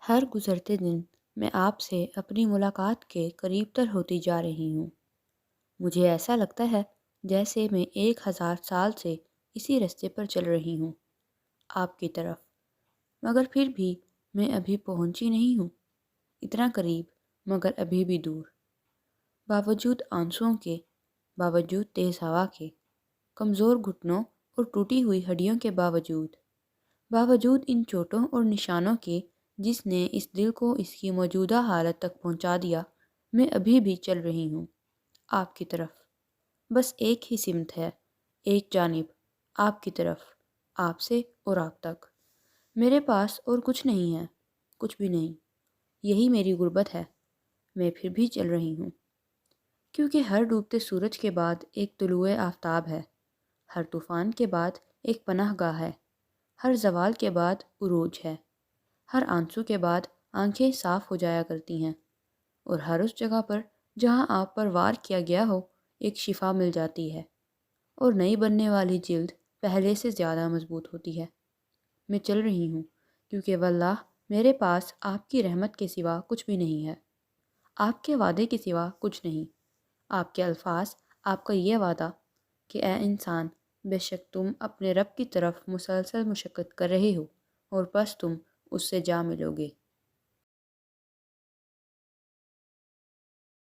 ہر گزرتے دن میں آپ سے اپنی ملاقات کے قریب تر ہوتی جا رہی ہوں۔ مجھے ایسا لگتا ہے جیسے میں 1000 سال سے اسی رستے پر چل رہی ہوں، آپ کی طرف، مگر پھر بھی میں ابھی پہنچی نہیں ہوں۔ اتنا قریب مگر ابھی بھی دور، باوجود آنسوؤں کے، باوجود تیز ہوا کے، کمزور گھٹنوں اور ٹوٹی ہوئی ہڈیوں کے باوجود ان چوٹوں اور نشانوں کے جس نے اس دل کو اس کی موجودہ حالت تک پہنچا دیا، میں ابھی بھی چل رہی ہوں، آپ کی طرف۔ بس ایک ہی سمت ہے، ایک جانب، آپ کی طرف، آپ سے اور آپ تک۔ میرے پاس اور کچھ نہیں ہے، کچھ بھی نہیں۔ یہی میری غربت ہے، میں پھر بھی چل رہی ہوں، کیونکہ ہر ڈوبتے سورج کے بعد ایک طلوع آفتاب ہے، ہر طوفان کے بعد ایک پناہ گاہ ہے، ہر زوال کے بعد عروج ہے، ہر آنسو کے بعد آنکھیں صاف ہو جایا کرتی ہیں، اور ہر اس جگہ پر جہاں آپ پر وار کیا گیا ہو ایک شفا مل جاتی ہے، اور نئی بننے والی جلد پہلے سے زیادہ مضبوط ہوتی ہے۔ میں چل رہی ہوں کیونکہ واللہ میرے پاس آپ کی رحمت کے سوا کچھ بھی نہیں ہے، آپ کے وعدے کے سوا کچھ نہیں، آپ کے الفاظ، آپ کا یہ وعدہ کہ اے انسان، بے شک تم اپنے رب کی طرف مسلسل مشقت کر رہے ہو اور بس تم اس سے جا ملو گے۔